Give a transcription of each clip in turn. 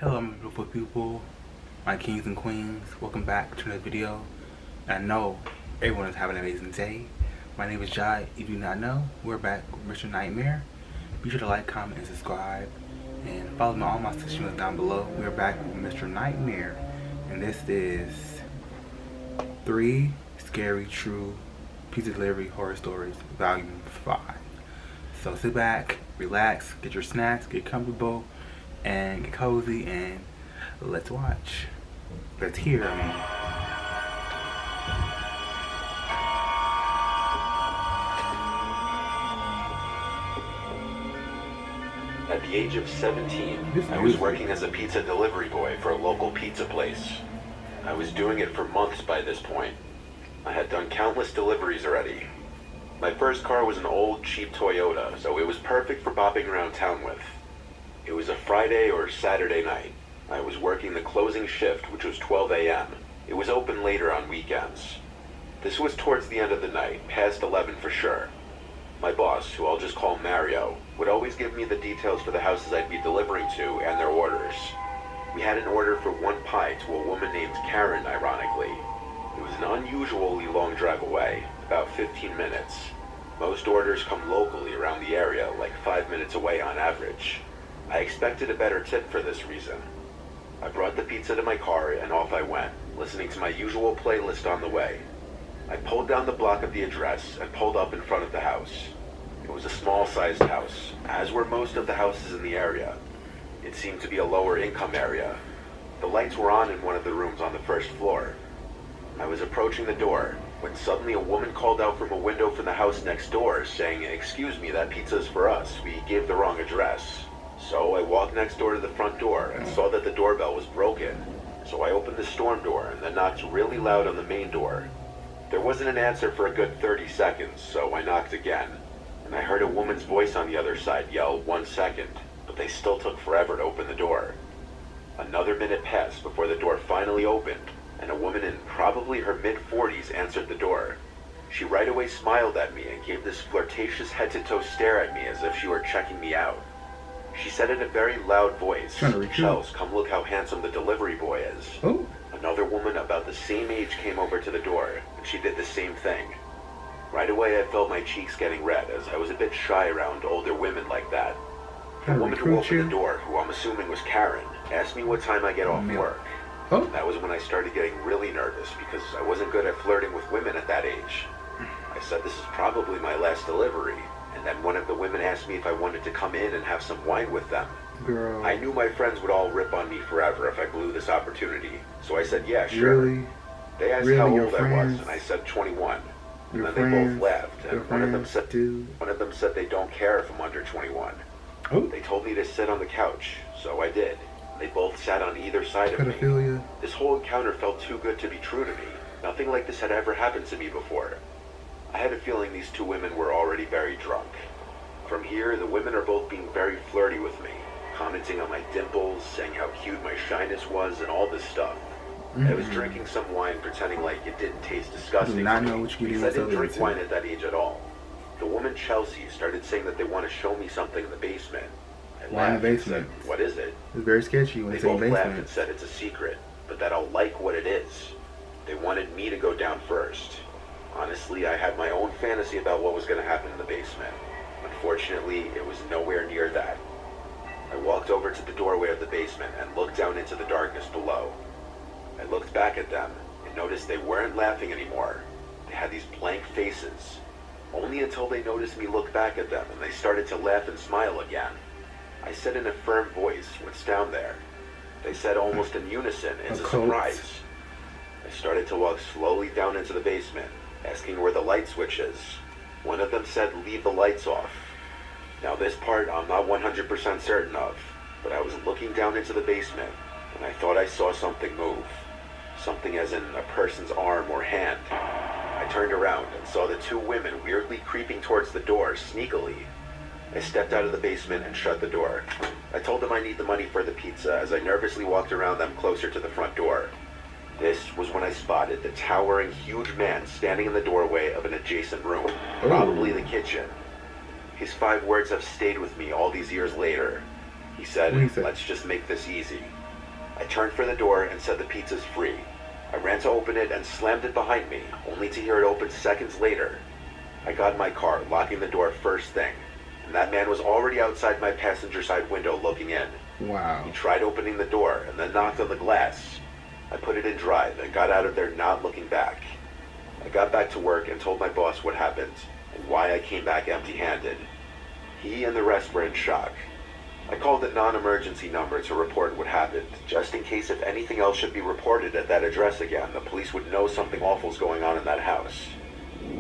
Hello my beautiful people, my kings and queens, welcome back to another video. I know everyone is having an amazing day. My name is Jai. If you do not know, we're back with Mr. Nightmare. Be sure to like, comment, and subscribe. And follow me on all my social media down below. We're back with Mr. Nightmare. And this is 3 Scary True Pizza Delivery Horror Stories, Volume 5. So sit back, relax, get your snacks, get comfortable, and get cozy, and let's watch. Let's hear. At the age of 17, I was working as a pizza delivery boy for a local pizza place. I was doing it for months by this point. I had done countless deliveries already. My first car was an old, cheap Toyota, so it was perfect for bopping around town with. It was a Friday or Saturday night. I was working the closing shift, which was 12 a.m. It was open later on weekends. This was towards the end of the night, past 11 for sure. My boss, who I'll just call Mario, would always give me the details for the houses I'd be delivering to and their orders. We had an order for 1 pie to a woman named Karen, ironically. It was an unusually long drive away, about 15 minutes. Most orders come locally around the area, like 5 minutes away on average. I expected a better tip for this reason. I brought the pizza to my car and off I went, listening to my usual playlist on the way. I pulled down the block of the address and pulled up in front of the house. It was a small-sized house, as were most of the houses in the area. It seemed to be a lower-income area. The lights were on in one of the rooms on the first floor. I was approaching the door when suddenly a woman called out from a window from the house next door saying, "Excuse me, that pizza's for us. We gave the wrong address." So I walked next door to the front door and saw that the doorbell was broken. So I opened the storm door and then knocked really loud on the main door. There wasn't an answer for a good 30 seconds, so I knocked again. And I heard a woman's voice on the other side yell, "1 second," but they still took forever to open the door. Another minute passed before the door finally opened, and a woman in probably her mid-40s answered the door. She right away smiled at me and gave this flirtatious head-to-toe stare at me as if she were checking me out. She said in a very loud voice, "Shells, come look how handsome the delivery boy is." Oh. Another woman about the same age came over to the door, and she did the same thing. Right away I felt my cheeks getting red, as I was a bit shy around older women like that. The woman who opened the door, who I'm assuming was Karen, asked me what time I get off work. Oh. That was when I started getting really nervous, because I wasn't good at flirting with women at that age. I said this is probably my last delivery. And then one of the women asked me if I wanted to come in and have some wine with them. Girl. I knew my friends would all rip on me forever if I blew this opportunity, so I said, yeah, sure. Really? They asked Really, how your old I was, and I said 21. And then they both laughed, and one of them said they don't care if I'm under 21. Oh. They told me to sit on the couch, so I did. They both sat on either side of me. This whole encounter felt too good to be true to me. Nothing like this had ever happened to me before. I had a feeling these two women were already very drunk. From here, the women are both being very flirty with me, commenting on my dimples, saying how cute my shyness was, and all this stuff. I was drinking some wine, pretending like it didn't taste disgusting to me, because I didn't drink wine at that age at all. The woman Chelsea started saying that they want to show me something in the basement. I laughed and said, "What is it?" It's very sketchy when they they say both basement. laughed and said it's a secret, but that I'll like what it is. They wanted me to go down first. Honestly, I had my own fantasy about what was going to happen in the basement. Unfortunately, it was nowhere near that. I walked over to the doorway of the basement and looked down into the darkness below. I looked back at them and noticed they weren't laughing anymore. They had these blank faces. Only until they noticed me look back at them and they started to laugh and smile again. I said in a firm voice, "What's down there?" They said almost in unison, "It's a surprise." I started to walk slowly down into the basement, asking where the light switch is. One of them said, "Leave the lights off." Now this part I'm not 100% certain of, but I was looking down into the basement, and I thought I saw something move. Something as in a person's arm or hand. I turned around and saw the two women weirdly creeping towards the door, sneakily. I stepped out of the basement and shut the door. I told them I need the money for the pizza as I nervously walked around them closer to the front door. This was when I spotted the towering, huge man standing in the doorway of an adjacent room, probably the kitchen. His 5 words have stayed with me all these years later. He said, What he said? "Let's just make this easy." I turned for the door and said the pizza's free. I ran to open it and slammed it behind me, only to hear it open seconds later. I got in my car, locking the door first thing, and that man was already outside my passenger side window looking in. Wow. He tried opening the door and then knocked on the glass. I put it in drive and got out of there not looking back. I got back to work and told my boss what happened and why I came back empty-handed. He and the rest were in shock. I called the non-emergency number to report what happened, just in case if anything else should be reported at that address again, the police would know something awful's going on in that house.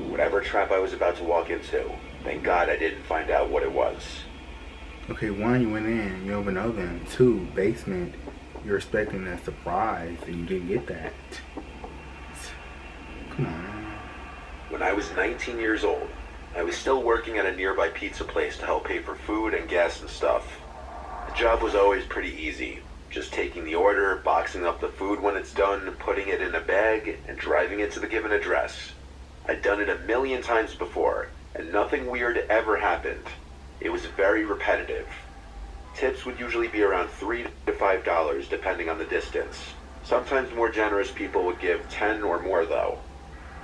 Whatever trap I was about to walk into, thank God I didn't find out what it was. Okay, one, you went in, you opened the oven. Two, basement, you're expecting a surprise and you didn't get that. Come on. When I was 19 years old, I was still working at a nearby pizza place to help pay for food and gas and stuff. The job was always pretty easy, just taking the order, boxing up the food when it's done, putting it in a bag, and driving it to the given address. I'd done it a million times before, and nothing weird ever happened. It was very repetitive. Tips would usually be around $3 to $5 depending on the distance. Sometimes more generous people would give 10 or more though.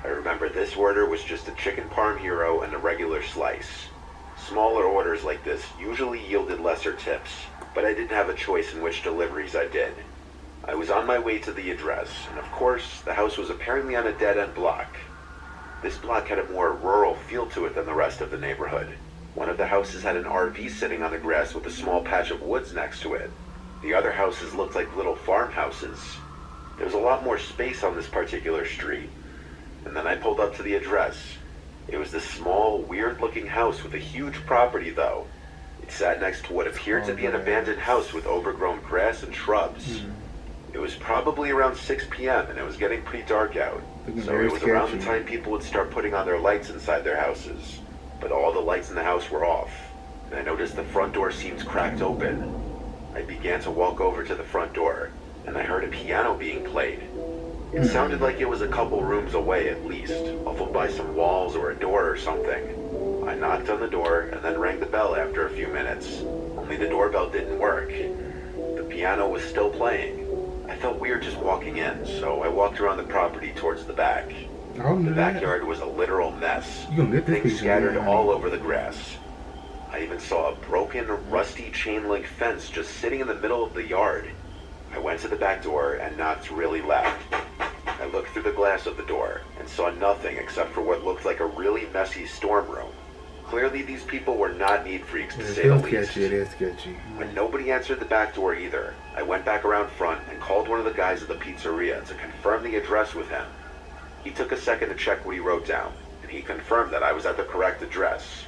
I remember this order was just a chicken parm hero and a regular slice. Smaller orders like this usually yielded lesser tips, but I didn't have a choice in which deliveries I did. I was on my way to the address, and of course, the house was apparently on a dead-end block. This block had a more rural feel to it than the rest of the neighborhood. One of the houses had an RV sitting on the grass with a small patch of woods next to it. The other houses looked like little farmhouses. There was a lot more space on this particular street. And then I pulled up to the address. It was this small, weird-looking house with a huge property, though. It sat next to what appeared to be an abandoned house with overgrown grass and shrubs. It was probably around 6 p.m. and it was getting pretty dark out. So it was around the time people would start putting on their lights inside their houses. But all the lights in the house were off, and I noticed the front door seemed cracked open. I began to walk over to the front door, and I heard a piano being played. It sounded like it was a couple rooms away at least, muffled by some walls or a door or something. I knocked on the door and then rang the bell after a few minutes, only the doorbell didn't work. The piano was still playing. I felt weird just walking in, so I walked around the property towards the back. The backyard was a literal mess. Things scattered all over the grass. I even saw a broken, rusty chain-link fence just sitting in the middle of the yard. I went to the back door and knocked really loud. I looked through the glass of the door and saw nothing except for what looked like a really messy storm room. Clearly these people were not neat freaks, to say the least. It is sketchy. When nobody answered the back door either, I went back around front and called one of the guys at the pizzeria to confirm the address with him. He took a second to check what he wrote down, and he confirmed that I was at the correct address.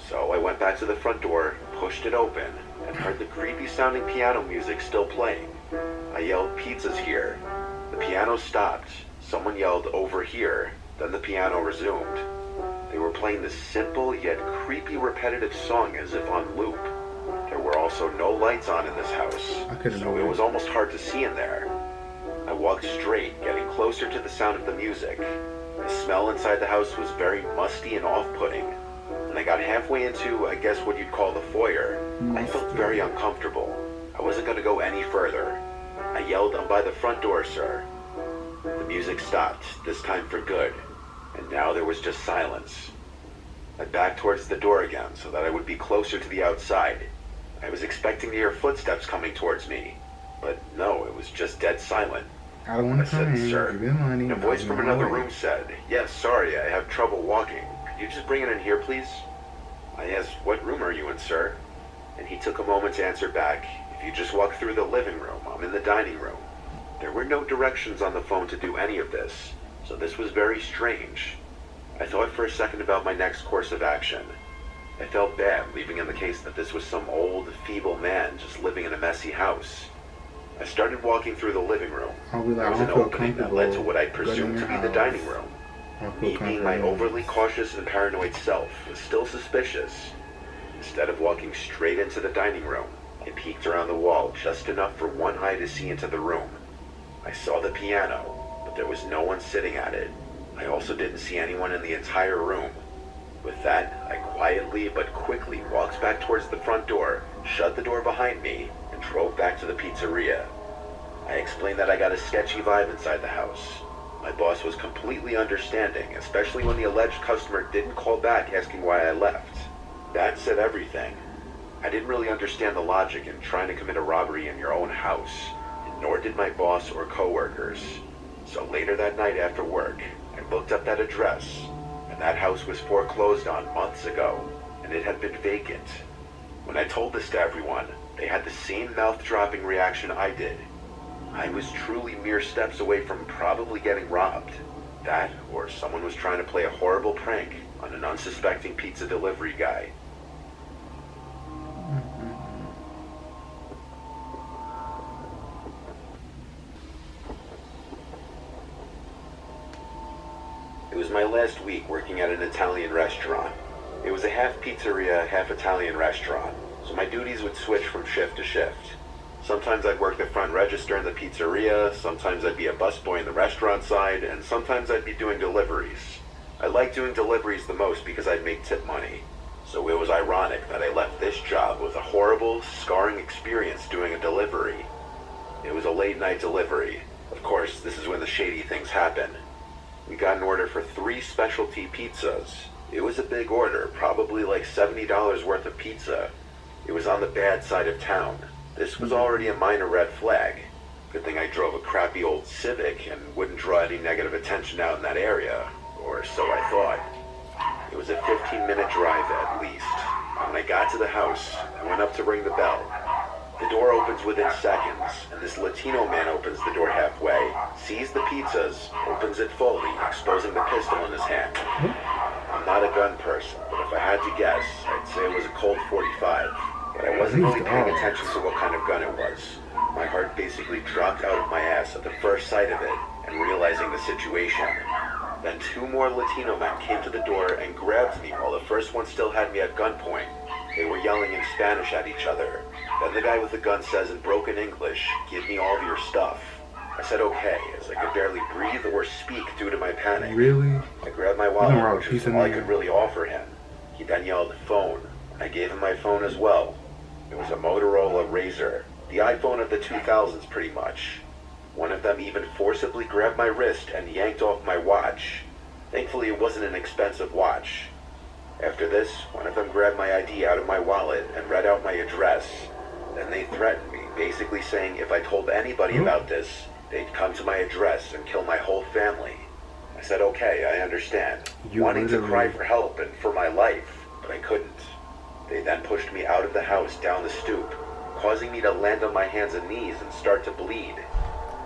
So I went back to the front door, pushed it open, and heard the creepy-sounding piano music still playing. I yelled, "Pizza's here." The piano stopped. Someone yelled, "Over here." Then the piano resumed. They were playing this simple yet creepy repetitive song as if on loop. There were also no lights on in this house, so it was almost hard to see in there. I walked straight, getting closer to the sound of the music. The smell inside the house was very musty and off-putting. When I got halfway into, I guess what you'd call the foyer, I felt very uncomfortable. I wasn't going to go any further. I yelled, "I'm by the front door, sir." The music stopped, this time for good, and now there was just silence. I backed towards the door again so that I would be closer to the outside. I was expecting to hear footsteps coming towards me, but no, it was just dead silent. I don't want to said, come in, "Sir," give me money, and a voice from another room said, "Yes, sorry, I have trouble walking. Could you just bring it in here, please?" I asked, "What room are you in, sir?" And he took a moment to answer back, "If you just walk through the living room, I'm in the dining room." There were no directions on the phone to do any of this, so this was very strange. I thought for a second about my next course of action. I felt bad leaving in the case that this was some old, feeble man just living in a messy house. I started walking through the living room. There was an opening that led to what I presumed to be the dining room. Me being my overly cautious and paranoid self was still suspicious. Instead of walking straight into the dining room, I peeked around the wall just enough for one eye to see into the room. I saw the piano, but there was no one sitting at it. I also didn't see anyone in the entire room. With that, I quietly but quickly walked back towards the front door, shut the door behind me, and drove back to the pizzeria. I explained that I got a sketchy vibe inside the house. My boss was completely understanding, especially when the alleged customer didn't call back asking why I left. That said everything. I didn't really understand the logic in trying to commit a robbery in your own house, and nor did my boss or coworkers. So later that night after work, I looked up that address, and that house was foreclosed on months ago, and it had been vacant. When I told this to everyone, they had the same mouth-dropping reaction I did. I was truly mere steps away from probably getting robbed. That, or someone was trying to play a horrible prank on an unsuspecting pizza delivery guy. It was my last week working at an Italian restaurant. It was a half pizzeria, half Italian restaurant, so my duties would switch from shift to shift. Sometimes I'd work the front register in the pizzeria, sometimes I'd be a busboy in the restaurant side, and sometimes I'd be doing deliveries. I liked doing deliveries the most because I'd make tip money. So it was ironic that I left this job with a horrible, scarring experience doing a delivery. It was a late night delivery. Of course, this is when the shady things happen. We got an order for 3 specialty pizzas. It was a big order, probably like $70 worth of pizza. It was on the bad side of town. This was already a minor red flag. Good thing I drove a crappy old Civic and wouldn't draw any negative attention out in that area, or so I thought. It was a 15-minute drive at least. When I got to the house, I went up to ring the bell. The door opens within seconds, and this Latino man opens the door halfway, sees the pizzas, opens it fully, exposing the pistol in his hand. I'm not a gun person, but if I had to guess, I'd say it was a Colt 45. But I wasn't really paying attention to what kind of gun it was. My heart basically dropped out of my ass at the first sight of it and realizing the situation. Then 2 more Latino men came to the door and grabbed me while the first one still had me at gunpoint. They were yelling in Spanish at each other. Then the guy with the gun says in broken English, "Give me all of your stuff." I said okay, as I could barely breathe or speak due to my panic. Really? I grabbed my wallet, which was all I could really offer him. He then yelled phone, and I gave him my phone as well. It was a Motorola Razr, the iPhone of the 2000s pretty much. One of them even forcibly grabbed my wrist and yanked off my watch. Thankfully it wasn't an expensive watch. After this, one of them grabbed my ID out of my wallet and read out my address. Then they threatened me, basically saying if I told anybody about this, they'd come to my address and kill my whole family. I said okay, I understand. Wanting to cry for help and for my life, but I couldn't. They then pushed me out of the house down the stoop, causing me to land on my hands and knees and start to bleed.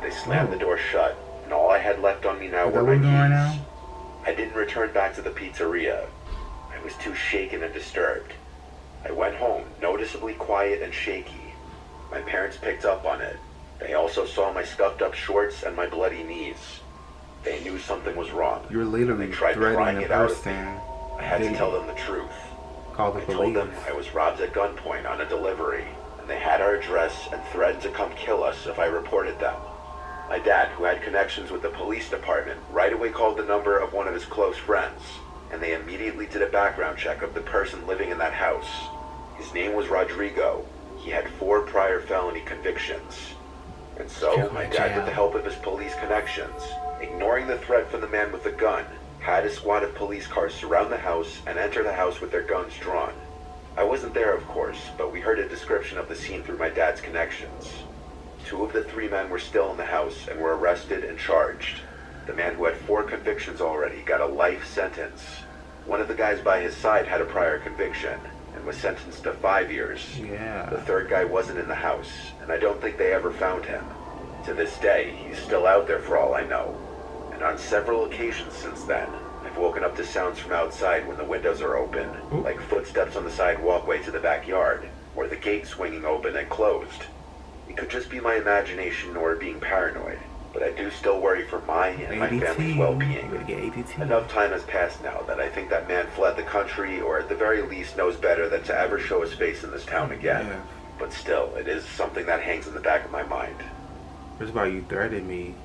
They slammed the door shut, and all I had left on me now were my keys. I didn't return back to the pizzeria. I was too shaken and disturbed. I went home, noticeably quiet and shaky. My parents picked up on it. They also saw my scuffed up shorts and my bloody knees. They knew something was wrong. You're literally they tried threatening prying a it out of me. person. I had to tell them the truth. Call the I police. told them I was robbed at gunpoint on a delivery, and they had our address and threatened to come kill us if I reported them. My dad, who had connections with the police department, right away called the number of one of his close friends, and they immediately did a background check of the person living in that house. His name was Rodrigo. He had 4 prior felony convictions. And so, my dad, with the help of his police connections, ignoring the threat from the man with the gun, had a squad of police cars surround the house and enter the house with their guns drawn. I wasn't there, of course, but we heard a description of the scene through my dad's connections. 2 of the 3 men were still in the house and were arrested and charged. The man who had 4 convictions already got a life sentence. One of the guys by his side had a prior conviction and was sentenced to 5 years. Yeah. The 3rd guy wasn't in the house, and I don't think they ever found him. To this day, he's still out there for all I know. And on several occasions since then, I've woken up to sounds from outside when the windows are open, like footsteps on the side walkway to the backyard, or the gate swinging open and closed. It could just be my imagination or being paranoid, but I do still worry for my and my family's well-being. Enough time has passed now that I think that man fled the country, or at the very least knows better than to ever show his face in this town again. Yeah. But still, it is something that hangs in the back of my mind. First of all, you threatened me.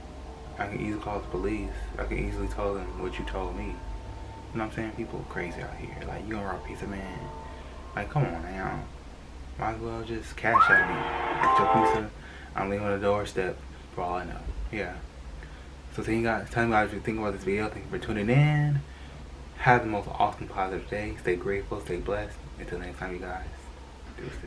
I can easily call the police. I can easily tell them what you told me. You know what I'm saying? People crazy out here. Like, you gonna rob a pizza man? Like, come on now. Might as well just cash at me. Get your pizza. I'm leaving on the doorstep for all I know. Yeah. So tell you guys what you think about this video. Thank you for tuning in. Have the most awesome positive day. Stay grateful, stay blessed. Until next time, you guys. Deuces.